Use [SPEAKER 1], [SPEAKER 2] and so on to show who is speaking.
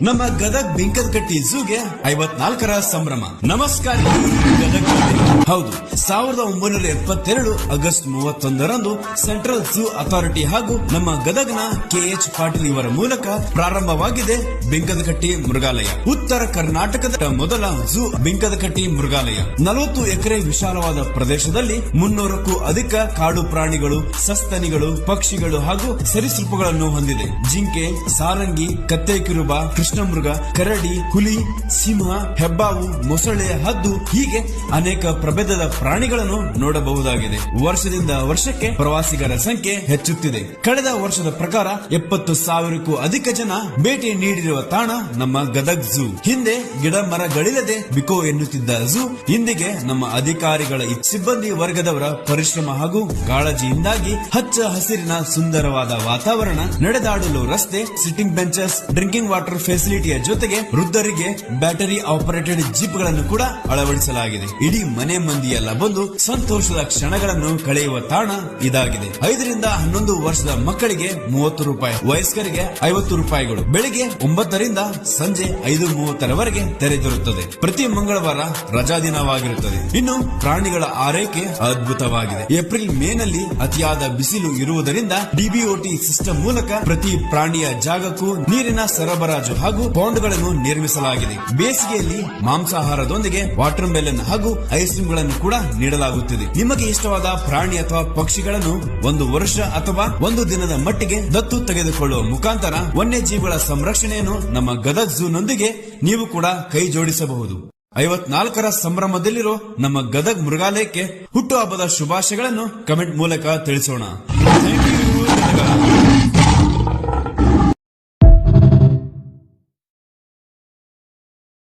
[SPEAKER 1] ನಮ್ಮ ಗದಗ್ ಬಿಂಕದಕಟ್ಟಿ ಝೂಗೆ 54ರ ಸಂಭ್ರಮ. ನಮಸ್ಕಾರ ಗದಗ್. ಹೌದು, 1972 ಆಗಸ್ಟ್ 31ರಂದು ಸೆಂಟ್ರಲ್ ಝೂ ಅಥಾರಿಟಿ ಹಾಗೂ ನಮ್ಮ ಗದಗ್ನ ಕೆಎಚ್ ಪಾಟೀಲ್ ಇವರ ಮೂಲಕ ಪ್ರಾರಂಭವಾಗಿದೆ ಬಿಂಕದಕಟ್ಟಿ ಮೃಗಾಲಯ. ಉತ್ತರ ಕರ್ನಾಟಕದ ಮೊದಲ ಝೂ ಬಿಂಕದಕಟ್ಟಿ ಮೃಗಾಲಯ 40 ಎಕರೆ ವಿಶಾಲವಾದ ಪ್ರದೇಶದಲ್ಲಿ 300ಕ್ಕೂ ಅಧಿಕ ಕಾಡು ಪ್ರಾಣಿಗಳು, ಸಸ್ತನಿಗಳು, ಪಕ್ಷಿಗಳು ಹಾಗೂ ಸರೀಸೃಪಗಳನ್ನು ಹೊಂದಿದೆ. ಜಿಂಕೆ, ಸಾರಂಗಿ, ಕತ್ತೆ ಕಿರುಬ, ಕೃಷ್ಣಮೃಗ, ಕರಡಿ, ಹುಲಿ, ಸಿಂಹ, ಹೆಬ್ಬಾವು, ಮೊಸಳೆ, ಹದ್ದು ಹೀಗೆ ಅನೇಕ ಪ್ರಭೇದದ ಪ್ರಾಣಿಗಳನ್ನು ನೋಡಬಹುದಾಗಿದೆ. ವರ್ಷದಿಂದ ವರ್ಷಕ್ಕೆ ಪ್ರವಾಸಿಗರ ಸಂಖ್ಯೆ ಹೆಚ್ಚುತ್ತಿದೆ. ಕಳೆದ ವರ್ಷದ ಪ್ರಕಾರ 70,000ಕ್ಕೂ ಅಧಿಕ ಜನ ಭೇಟಿ ನೀಡಿರುವ ತಾಣ ನಮ್ಮ ಗದಗ್ ಝೂ. ಹಿಂದೆ ಗಿಡ ಮರಗಳಿಲ್ಲದೆ ಬಿಕೋ ಎನ್ನುತ್ತಿದ್ದ ಝೂ ಇಂದಿಗೆ ನಮ್ಮ ಅಧಿಕಾರಿಗಳ ಸಿಬ್ಬಂದಿ ವರ್ಗದವರ ಪರಿಶ್ರಮ ಹಾಗೂ ಕಾಳಜಿಯಿಂದಾಗಿ ಹಚ್ಚ ಹಸಿರಿನ ಸುಂದರವಾದ ವಾತಾವರಣ, ನಡೆದಾಡಲು ರಸ್ತೆ, ಸಿಟ್ಟಿಂಗ್ ಬೆಂಚಸ್, ಡ್ರಿಂಕಿಂಗ್ ವಾಟರ್ ಫೆಸಿಲಿಟಿಯ ಜೊತೆಗೆ ವೃದ್ಧರಿಗೆ ಬ್ಯಾಟರಿ ಆಪರೇಟೆಡ್ ಜೀಪ್ ಗಳನ್ನು ಕೂಡ ಅಳವಡಿಸಲಾಗಿದೆ. ಇಡೀ ಮನೆ ಮಂದಿಯೆಲ್ಲ ಬಂದು ಸಂತೋಷದ ಕ್ಷಣಗಳನ್ನು ಕಳೆಯುವ ತಾಣ ಇದಾಗಿದೆ. 5 ರಿಂದ 11 ವರ್ಷದ ಮಕ್ಕಳಿಗೆ 30 ರೂಪಾಯಿ, ವಯಸ್ಕರಿಗೆ 50 ರೂಪಾಯಿಗಳು. ಬೆಳಿಗ್ಗೆ 9 ರಿಂದ ಸಂಜೆ 5:30ರವರೆಗೆ ತೆರೆದಿರುತ್ತದೆ. ಪ್ರತಿ ಮಂಗಳವಾರ ರಜಾ ದಿನವಾಗಿರುತ್ತದೆ. ಇನ್ನು ಪ್ರಾಣಿಗಳ ಆರೈಕೆ ಅದ್ಭುತವಾಗಿದೆ. ಏಪ್ರಿಲ್ ಮೇನಲ್ಲಿ ಅತಿಯಾದ ಬಿಸಿಲು ಇರುವುದರಿಂದ ಡಿಬಿಒಟಿ ಸಿಸ್ಟಮ್ ಮೂಲಕ ಪ್ರತಿ ಪ್ರಾಣಿಯ ಜಾಗಕ್ಕೂ ನೀರಿನ ಸರಬರಾಜು ಹಾಗೂ ಪಾಂಡ್ಗಳನ್ನು ನಿರ್ಮಿಸಲಾಗಿದೆ. ಬೇಸಿಗೆಯಲ್ಲಿ ಮಾಂಸಾಹಾರದೊಂದಿಗೆ ವಾಟರ್ ಮೆಲನ್ ಹಾಗೂ ಐಸ್ ಕ್ರೀಮ್ ಗಳನ್ನು ಕೂಡ ನೀಡಲಾಗುತ್ತಿದೆ. ನಿಮಗೆ ಇಷ್ಟವಾದ ಪ್ರಾಣಿ ಅಥವಾ ಪಕ್ಷಿಗಳನ್ನು 1 ವರ್ಷ ಅಥವಾ 1 ದಿನದ ಮಟ್ಟಿಗೆ ದತ್ತು ತೆಗೆದುಕೊಳ್ಳುವ ಮುಖಾಂತರ ವನ್ಯಜೀವಿಗಳ ಸಂರಕ್ಷಣೆಯನ್ನು ನಮ್ಮ ಗದಗ್ ಝೂ ನೊಂದಿಗೆ ನೀವು ಕೂಡ ಕೈ ಜೋಡಿಸಬಹುದು. 54ರ ಸಂಭ್ರಮದಲ್ಲಿರೋ ನಮ್ಮ ಗದಗ್ ಮೃಗಾಲಯಕ್ಕೆ ಹುಟ್ಟುಹಬ್ಬದ ಶುಭಾಶಯಗಳನ್ನು ಕಮೆಂಟ್ ಮೂಲಕ ತಿಳಿಸೋಣ. Thank you.